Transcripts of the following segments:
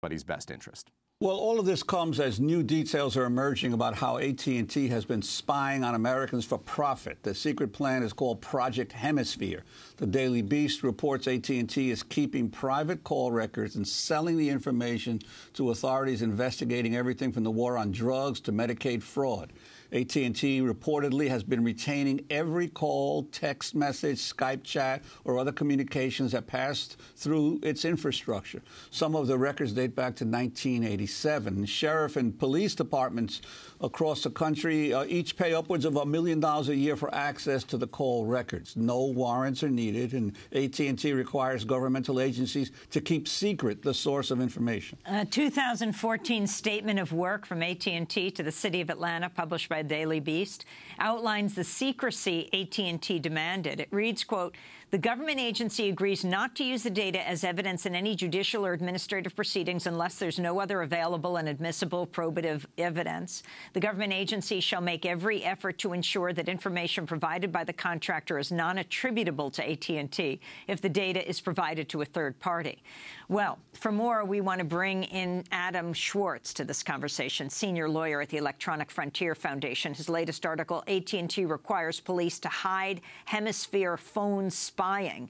anybody's best interest. Well, all of this comes as new details are emerging about how AT&T has been spying on Americans for profit. The secret plan is called Project Hemisphere. The Daily Beast reports AT&T is keeping private call records and selling the information to authorities investigating everything from the war on drugs to Medicaid fraud. AT&T reportedly has been retaining every call, text message, Skype chat, or other communications that passed through its infrastructure. Some of the records date back to 1987. Sheriff and police departments across the country each pay upwards of $1 million a year for access to the call records. No warrants are needed, and AT&T requires governmental agencies to keep secret the source of information. A 2014 statement of work from AT&T to the City of Atlanta, published by Daily Beast, outlines the secrecy AT&T demanded. It reads, quote, "The government agency agrees not to use the data as evidence in any judicial or administrative proceedings unless there's no other available and admissible probative evidence. The government agency shall make every effort to ensure that information provided by the contractor is non-attributable to AT&T if the data is provided to a third party." Well, for more, we want to bring in Adam Schwartz to this conversation, senior lawyer at the Electronic Frontier Foundation. His latest article, AT&T requires police to hide hemisphere phone spying.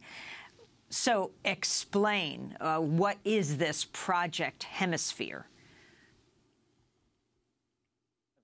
So explain, what is this Project Hemisphere?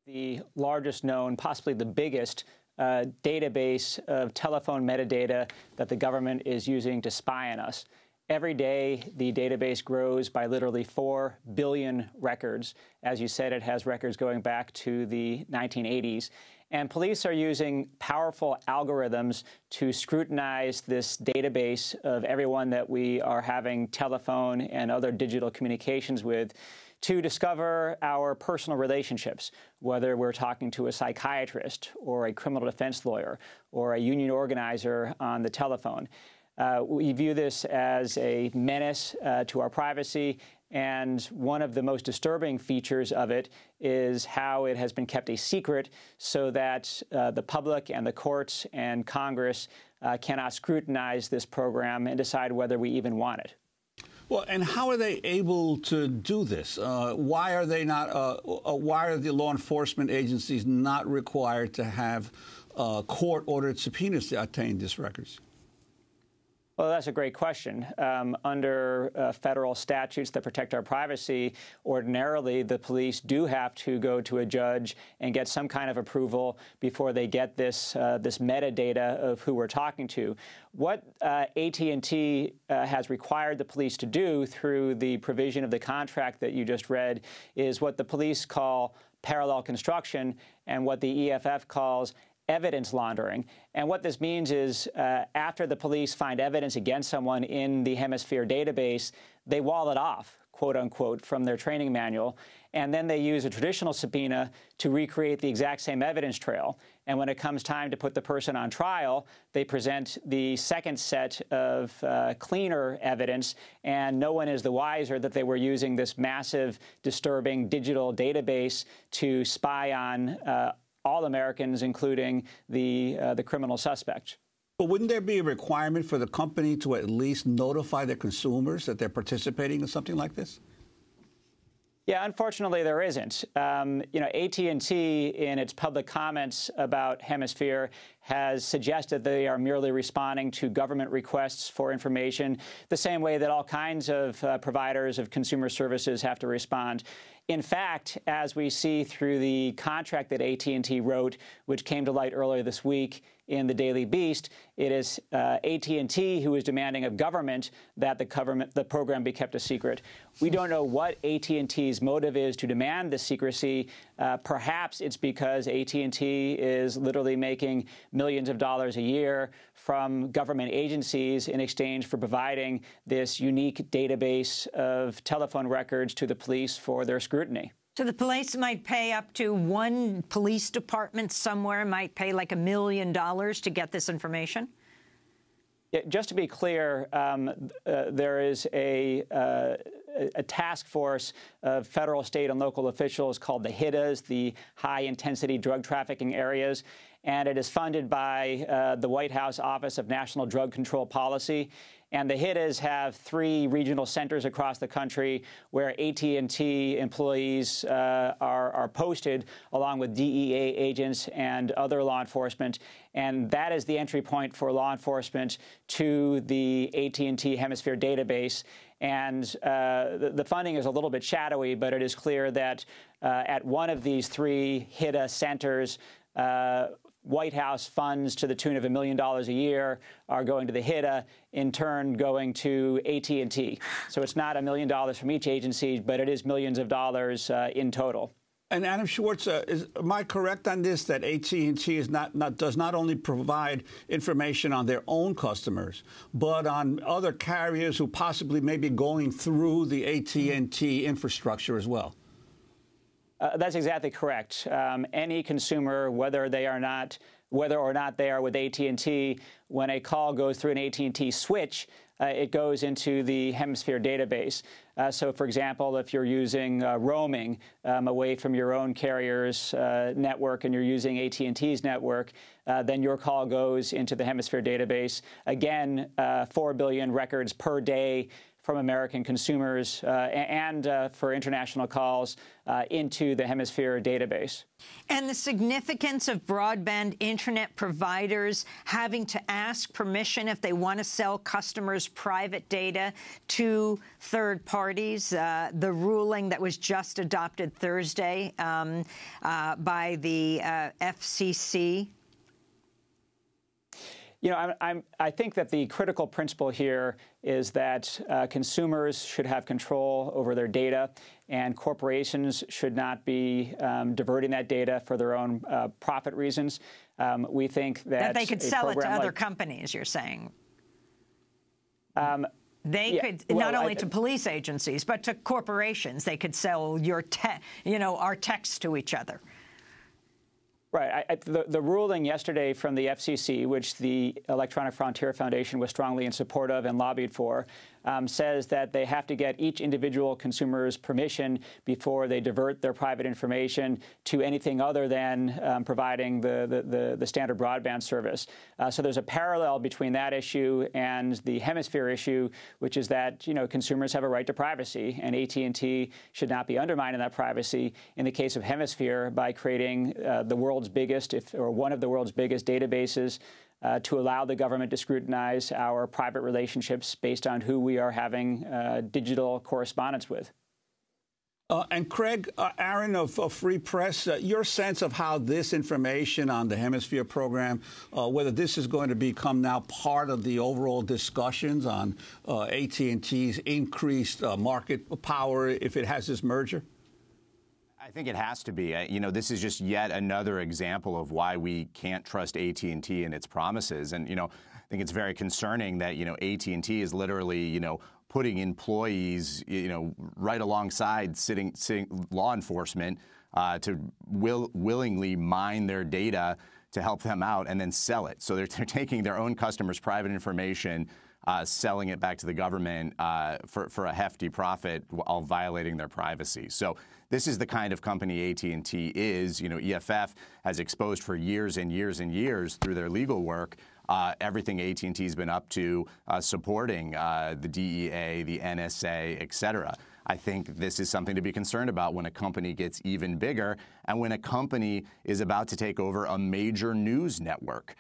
The largest known, possibly the biggest, database of telephone metadata that the government is using to spy on us. Every day, the database grows by literally 4 billion records. As you said, it has records going back to the 1980s. And police are using powerful algorithms to scrutinize this database of everyone that we are having telephone and other digital communications with to discover our personal relationships, whether we're talking to a psychiatrist or a criminal defense lawyer or a union organizer on the telephone. We view this as a menace to our privacy, and one of the most disturbing features of it is how it has been kept a secret so that the public and the courts and Congress cannot scrutinize this program and decide whether we even want it. Well, and how are they able to do this? Why are they not? Why are the law enforcement agencies not required to have court-ordered subpoenas to obtain these records? Well, that's a great question. Under federal statutes that protect our privacy, ordinarily the police do have to go to a judge and get some kind of approval before they get this metadata of who we're talking to. What AT&T has required the police to do through the provision of the contract that you just read is what the police call parallel construction and what the EFF calls evidence laundering. And what this means is after the police find evidence against someone in the Hemisphere database, they wall it off, quote unquote, from their training manual. And then they use a traditional subpoena to recreate the exact same evidence trail. And when it comes time to put the person on trial, they present the second set of cleaner evidence, and no one is the wiser that they were using this massive, disturbing digital database to spy on all Americans, including the criminal suspect. But wouldn't there be a requirement for the company to at least notify their consumers that they're participating in something like this? Yeah, unfortunately, there isn't. AT&T, in its public comments about Hemisphere, has suggested they are merely responding to government requests for information the same way that all kinds of providers of consumer services have to respond. In fact, as we see through the contract that AT&T wrote, which came to light earlier this week in the Daily Beast, it is AT&T who is demanding of government that the program be kept a secret. We don't know what AT&T's motive is to demand this secrecy. Perhaps it's because AT&T is literally making millions of dollars a year from government agencies in exchange for providing this unique database of telephone records to the police for their scrutiny. So the police might pay up to one police department somewhere, might pay like $1 million to get this information? Yeah, just to be clear, there is a task force of federal, state, and local officials called the HIDAs, the high-intensity drug trafficking areas. and it is funded by the White House Office of National Drug Control Policy. And the HIDAs have 3 regional centers across the country where AT&T employees are posted, along with DEA agents and other law enforcement. And that is the entry point for law enforcement to the AT&T Hemisphere database. And the funding is a little bit shadowy, but it is clear that at one of these 3 HIDA centers, White House funds to the tune of $1 million a year are going to the HIDA, in turn going to AT&T. So it's not $1 million from each agency, but it is millions of dollars in total. And Adam Schwartz, am I correct on this, that AT&T is does not only provide information on their own customers, but on other carriers who possibly may be going through the AT&T infrastructure as well? That's exactly correct. Any consumer, whether or not they are with AT&T, when a call goes through an AT&T switch, it goes into the Hemisphere database. So, for example, if you're using roaming away from your own carrier's network and you're using AT&T's network, then your call goes into the Hemisphere database. Again, 4 billion records per day from American consumers and for international calls into the Hemisphere database. And the significance of broadband internet providers having to ask permission if they want to sell customers' private data to third parties. The ruling that was just adopted Thursday by the FCC. You know, I think that the critical principle here is that consumers should have control over their data, and corporations should not be diverting that data for their own profit reasons. We think that they could sell it to other companies, you're saying. They could not only to police agencies, but to corporations. They could sell our texts to each other. Right. The ruling yesterday from the FCC, which the Electronic Frontier Foundation was strongly in support of and lobbied for, says that they have to get each individual consumer's permission before they divert their private information to anything other than providing the standard broadband service. So there's a parallel between that issue and the Hemisphere issue, which is that, consumers have a right to privacy, and AT&T should not be undermining that privacy in the case of Hemisphere by creating the world's biggest, or one of the world's biggest databases to allow the government to scrutinize our private relationships based on who we are having digital correspondence with. And Craig, Aaron of Free Press, your sense of how this information on the Hemisphere program, whether this is going to become now part of the overall discussions on AT&T's increased market power if it has this merger? I think it has to be. This is just yet another example of why we can't trust AT&T and its promises. And, I think it's very concerning that, AT&T is literally, putting employees, right alongside sitting law enforcement to willingly mine their data to help them out and then sell it. So they're taking their own customers' private information, selling it back to the government for a hefty profit while violating their privacy. So this is the kind of company AT&T is. EFF has exposed for years and years and years through their legal work everything AT&T's been up to supporting the DEA, the NSA, et cetera. I think this is something to be concerned about when a company gets even bigger and when a company is about to take over a major news network.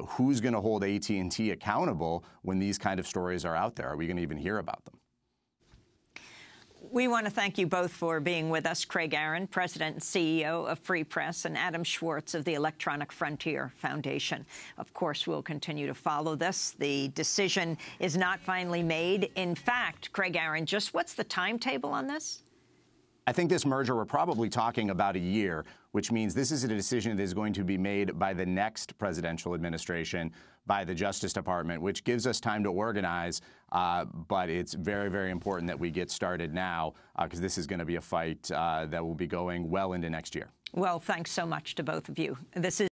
Who's going to hold AT&T accountable when these kind of stories are out there? Are we going to even hear about them? We want to thank you both for being with us. Craig Aaron, President and CEO of Free Press, and Adam Schwartz of the Electronic Frontier Foundation. Of course, we'll continue to follow this. The decision is not finally made. In fact, Craig Aaron, just what's the timetable on this? I think this merger, we're probably talking about a year, which means this is a decision that is going to be made by the next presidential administration, by the Justice Department, which gives us time to organize. But it's very, very important that we get started now because this is going to be a fight that will be going well into next year. Well, thanks so much to both of you. This is